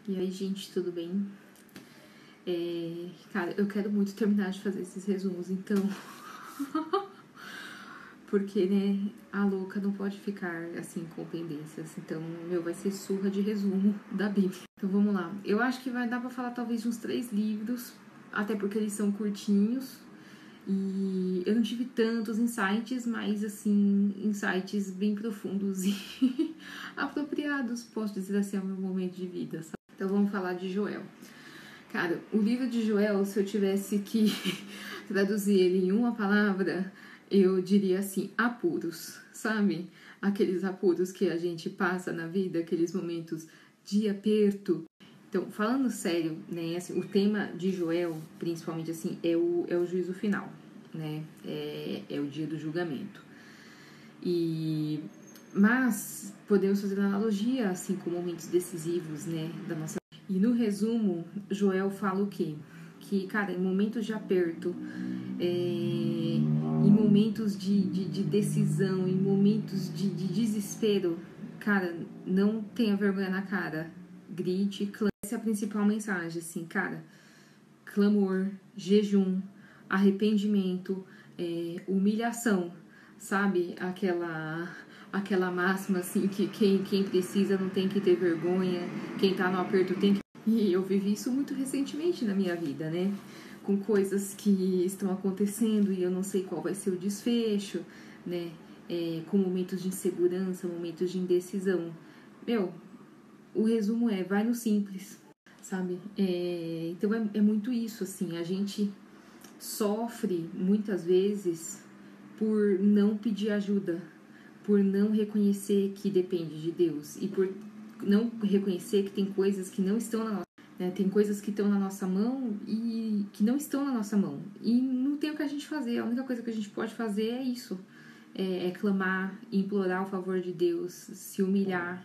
E aí, gente, tudo bem? Cara, eu quero muito terminar de fazer esses resumos, então... Porque, né, a louca não pode ficar, assim, com pendências. Então, vai ser surra de resumo da Bíblia. Então, vamos lá. Eu acho que vai dar pra falar, talvez, de uns 3 livros, até porque eles são curtinhos. E eu não tive tantos insights, mas, assim, insights bem profundos e apropriados, posso dizer assim, ao meu momento de vida, sabe? Então, vamos falar de Joel. Cara, o livro de Joel, se eu tivesse que traduzir ele em uma palavra, eu diria assim, apuros, sabe? Aqueles apuros que a gente passa na vida, aqueles momentos de aperto. Então, falando sério, né, assim, o tema de Joel, principalmente assim, é o juízo final, né? É o dia do julgamento. Mas podemos fazer analogia, assim, com momentos decisivos, né, da nossa. E no resumo, Joel fala o quê? Que, cara, em momentos de aperto, em momentos de decisão, em momentos de desespero, cara, não tenha vergonha na cara. Grite, clame. Essa é a principal mensagem, assim, cara. Clamor, jejum, arrependimento, humilhação, sabe? Aquela máxima, assim, que quem precisa não tem que ter vergonha, quem tá no aperto tem que... E eu vivi isso muito recentemente na minha vida, né? Com coisas que estão acontecendo e eu não sei qual vai ser o desfecho, né? Com momentos de insegurança, momentos de indecisão. O resumo vai no simples, sabe? Então é muito isso, assim, a gente sofre muitas vezes por não pedir ajuda, por não reconhecer que depende de Deus e por não reconhecer que tem coisas que não estão na nossa, né? Tem coisas que estão na nossa mão e que não estão na nossa mão e não tem o que a gente fazer. A única coisa que a gente pode fazer é isso, clamar, implorar o favor de Deus, se humilhar,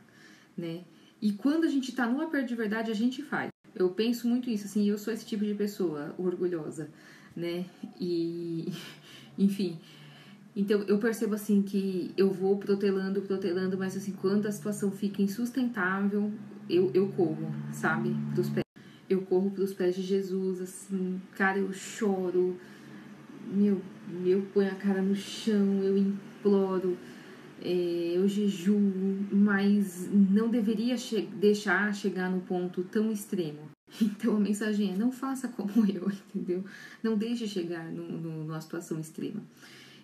né? E quando a gente tá no aperto de verdade, a gente faz. Eu penso muito isso, assim, eu sou esse tipo de pessoa orgulhosa, né? E, enfim, então eu percebo, assim, que eu vou protelando, mas, assim, quando a situação fica insustentável, eu corro, sabe? Pros pés. Eu corro pros pés de Jesus, assim, cara, eu choro, eu ponho a cara no chão, eu imploro, eu jejuo, mas não deveria deixar chegar no ponto tão extremo. Então a mensagem não faça como eu, entendeu? Não deixe chegar numa situação extrema.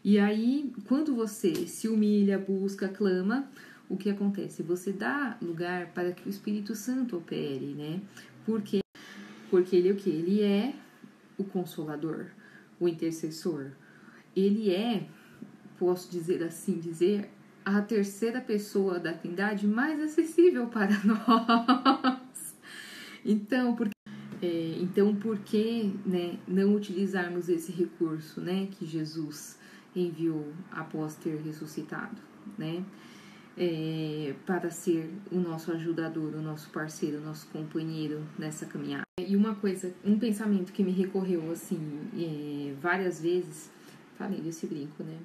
E aí, quando você se humilha, busca, clama, o que acontece? Você dá lugar para que o Espírito Santo opere, né? Porque ele é o quê? Ele é o Consolador, o Intercessor. Ele posso dizer assim, a terceira pessoa da Trindade mais acessível para nós. Então, por que, né, não utilizarmos esse recurso, né, que Jesus enviou após ter ressuscitado, né, para ser o nosso ajudador, o nosso parceiro, o nosso companheiro nessa caminhada. E um pensamento que me recorreu, assim, várias vezes, falei desse brinco, né,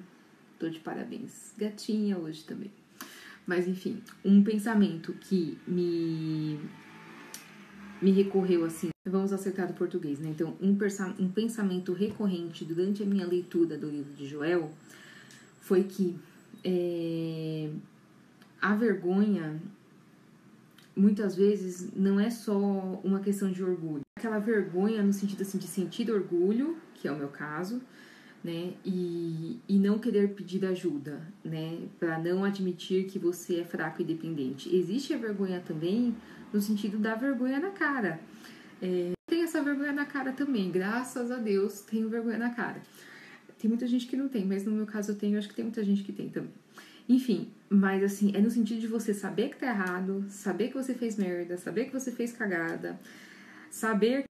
tô de parabéns, gatinha hoje também. Mas enfim, um pensamento que me recorreu, assim, vamos acertar do português, né? Então, um pensamento recorrente durante a minha leitura do livro de Joel foi que a vergonha, muitas vezes, não é só uma questão de orgulho. Aquela vergonha no sentido, assim, de sentir orgulho, que é o meu caso, né? E não querer pedir ajuda, né? Para não admitir que você é fraco e dependente. Existe a vergonha também no sentido da vergonha na cara. Tem essa vergonha na cara também, graças a Deus tenho vergonha na cara. Tem muita gente que não tem, mas no meu caso eu tenho, acho que tem muita gente que tem também. Enfim, mas assim, é no sentido de você saber que tá errado, saber que você fez merda, saber que você fez cagada, saber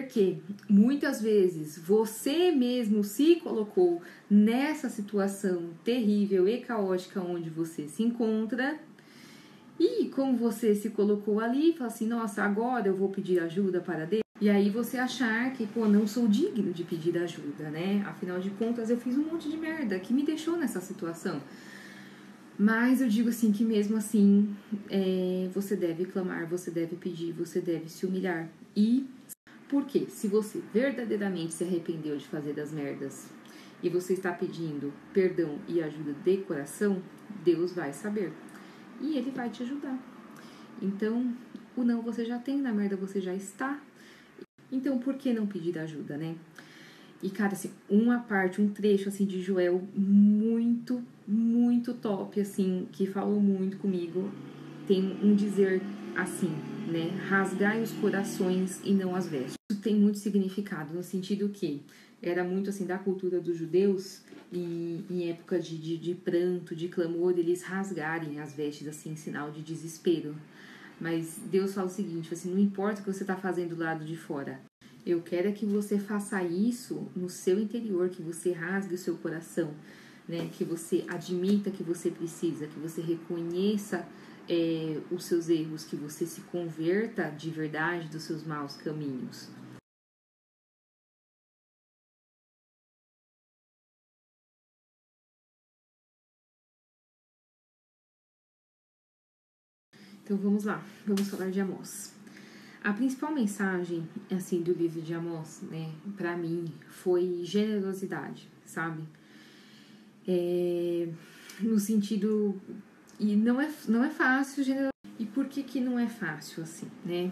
que muitas vezes você mesmo se colocou nessa situação terrível e caótica onde você se encontra. E como você se colocou ali, fala assim, nossa, agora eu vou pedir ajuda para Deus. E aí você achar que, não sou digno de pedir ajuda, né? Afinal de contas, eu fiz um monte de merda que me deixou nessa situação. Mas eu digo assim que mesmo assim você deve clamar, você deve pedir, você deve se humilhar. E por quê? Se você verdadeiramente se arrependeu de fazer das merdas e você está pedindo perdão e ajuda de coração, Deus vai saber e Ele vai te ajudar. Então, o não você já tem, na merda você já está. Então, por que não pedir ajuda, né? E, cara, assim, um trecho, assim, de Joel muito, muito top, assim, que falou muito comigo. Tem um dizer assim, né? Rasgai os corações e não as vestes. Isso tem muito significado, no sentido que era muito, assim, da cultura dos judeus, e em época de pranto, de clamor, eles rasgarem as vestes, assim, em sinal de desespero. Mas Deus fala o seguinte, assim, não importa o que você está fazendo do lado de fora. Eu quero é que você faça isso no seu interior, que você rasgue o seu coração, né? Que você admita que você precisa, que você reconheça os seus erros, que você se converta de verdade dos seus maus caminhos. Então vamos lá, vamos falar de Amós. A principal mensagem, assim, do livro de Amós, né, para mim, foi generosidade, sabe? No sentido, e não é fácil generosidade. E por que não é fácil, assim, né?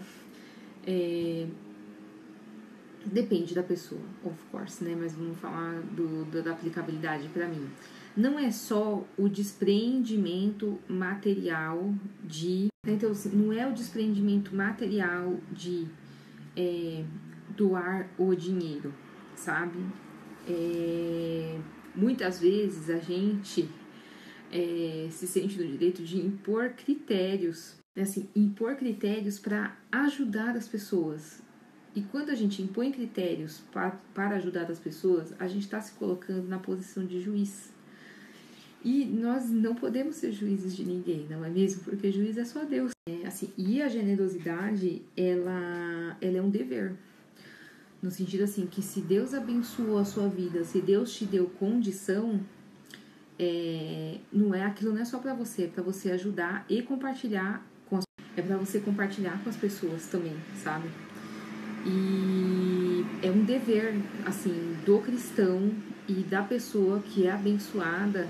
Depende da pessoa, of course, né? Mas vamos falar da aplicabilidade para mim. Não é só o desprendimento material de... Então, assim, não é o desprendimento material de doar o dinheiro, sabe? Muitas vezes a gente se sente no direito de impor critérios, né? Assim, impor critérios para ajudar as pessoas. E quando a gente impõe critérios para ajudar as pessoas, a gente está se colocando na posição de juiz. E nós não podemos ser juízes de ninguém, não é mesmo? Porque juiz é só Deus. Assim, e a generosidade, ela é um dever. No sentido assim, que se Deus abençoou a sua vida, se Deus te deu condição, aquilo não é só para você, é para você ajudar e compartilhar é para você compartilhar com as pessoas também, sabe? E é um dever, assim, do cristão e da pessoa que é abençoada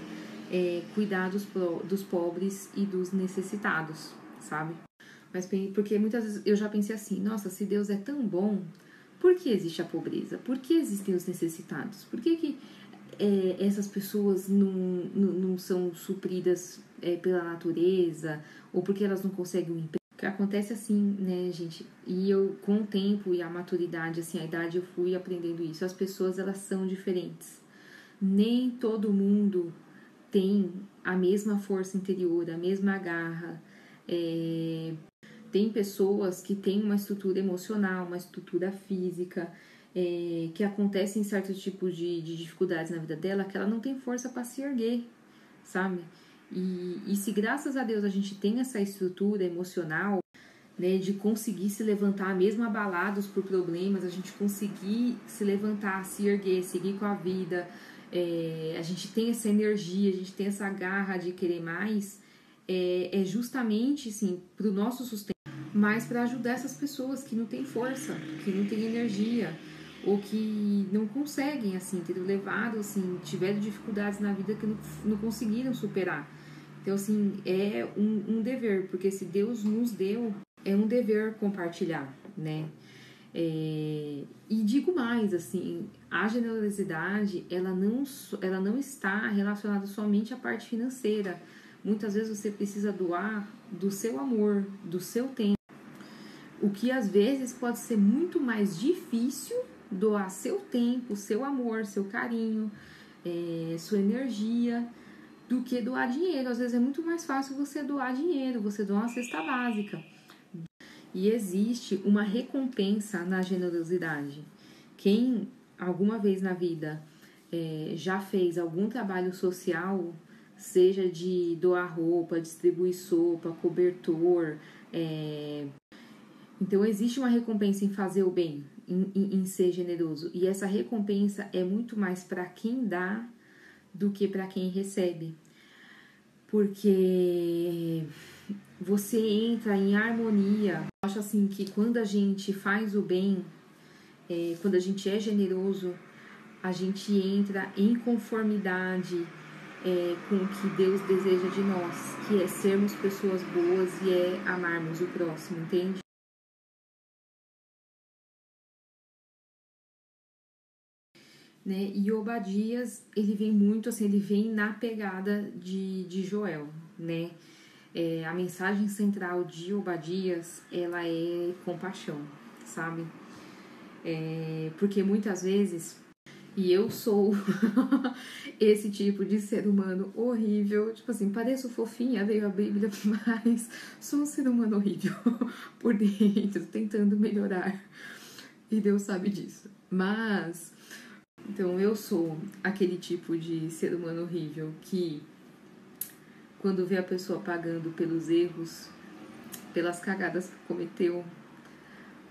cuidar dos pobres e dos necessitados, sabe? Mas porque muitas vezes eu já pensei assim, nossa, se Deus é tão bom, por que existe a pobreza? Por que existem os necessitados? Por que essas pessoas não são supridas pela natureza? Ou porque elas não conseguem um emprego? Que acontece assim, né, gente? E eu, com o tempo e a maturidade, assim, a idade, eu fui aprendendo isso. As pessoas, elas são diferentes. Nem todo mundo tem a mesma força interior, a mesma garra. Tem pessoas que têm uma estrutura emocional, uma estrutura física, que acontecem certos tipos de dificuldades na vida dela, que ela não tem força para se erguer, sabe? E se graças a Deus a gente tem essa estrutura emocional, né, de conseguir se levantar, mesmo abalados por problemas, a gente conseguir se levantar, se erguer, seguir com a vida, a gente tem essa energia, a gente tem essa garra de querer mais, é justamente, assim, para o nosso sustento, mas para ajudar essas pessoas que não têm força, que não têm energia, ou que não conseguem, assim, ter levado, assim, tiveram dificuldades na vida que não conseguiram superar. Então, assim, é um dever, porque se Deus nos deu, é um dever compartilhar, né? E digo mais, assim, a generosidade, ela não está relacionada somente à parte financeira. Muitas vezes você precisa doar do seu amor, do seu tempo. O que às vezes pode ser muito mais difícil doar seu tempo, seu amor, seu carinho, sua energia, do que doar dinheiro. Às vezes é muito mais fácil você doar dinheiro, você doar uma cesta básica. E existe uma recompensa na generosidade. Quem alguma vez na vida já fez algum trabalho social, seja de doar roupa, distribuir sopa, cobertor, então existe uma recompensa em fazer o bem, em ser generoso. E essa recompensa é muito mais para quem dá do que para quem recebe. porque você entra em harmonia. Eu acho assim que quando a gente faz o bem, quando a gente é generoso, a gente entra em conformidade com o que Deus deseja de nós, que é sermos pessoas boas e é amarmos o próximo, entende? Né? E Obadias, ele vem muito assim, ele vem na pegada de Joel, né? A mensagem central de Obadias, ela é compaixão, sabe? Porque muitas vezes, e eu sou esse tipo de ser humano horrível, tipo assim, pareço fofinha, veio a Bíblia, mas sou um ser humano horrível por dentro, tentando melhorar. E Deus sabe disso. Mas, então eu sou aquele tipo de ser humano horrível que, quando vê a pessoa pagando pelos erros, pelas cagadas que cometeu,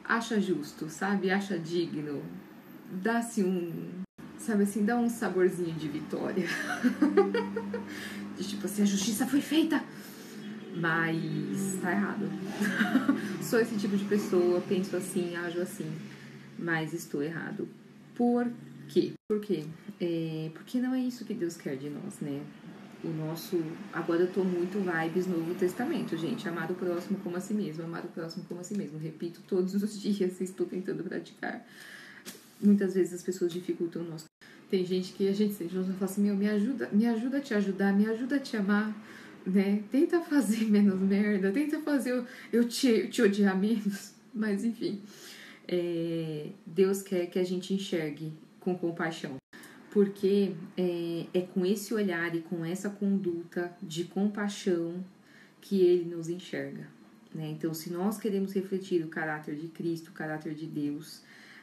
acha justo, sabe? Acha digno. Dá-se sabe assim, dá um saborzinho de vitória. De tipo assim, a justiça foi feita, mas tá errado. Sou esse tipo de pessoa, penso assim, ajo assim, mas estou errado. Por quê? Por quê? Porque não é isso que Deus quer de nós, né? Agora eu tô muito vibes Novo Testamento, gente. Amar o próximo como a si mesmo, amar o próximo como a si mesmo. Repito todos os dias, estou tentando praticar. Muitas vezes as pessoas dificultam o nosso. Tem gente que a gente sente, nós fala assim, me ajuda a te ajudar, me ajuda a te amar, né? Tenta fazer menos merda, tenta fazer eu te odiar menos. Mas enfim, Deus quer que a gente enxergue com compaixão. Porque é com esse olhar e com essa conduta de compaixão que Ele nos enxerga, né? Então, se nós queremos refletir o caráter de Cristo, o caráter de Deus,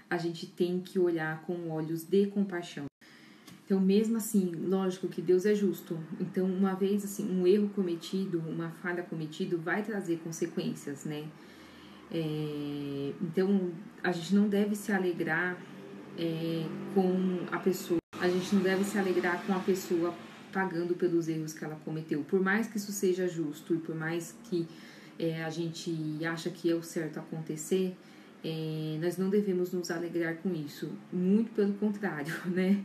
a gente tem que olhar com olhos de compaixão. Então, mesmo assim, lógico que Deus é justo. Então, uma vez assim, um erro cometido, uma falha cometida, vai trazer consequências, né? Então, a gente não deve se alegrar com a pessoa. A gente não deve se alegrar com a pessoa pagando pelos erros que ela cometeu. Por mais que isso seja justo e por mais que a gente acha que é o certo acontecer, nós não devemos nos alegrar com isso. Muito pelo contrário, né?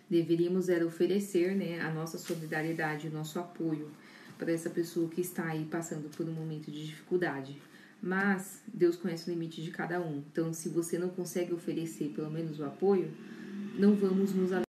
Deveríamos oferecer, né, a nossa solidariedade, o nosso apoio para essa pessoa que está aí passando por um momento de dificuldade. Mas Deus conhece o limite de cada um. Então, se você não consegue oferecer pelo menos o apoio, não vamos nos alegrar.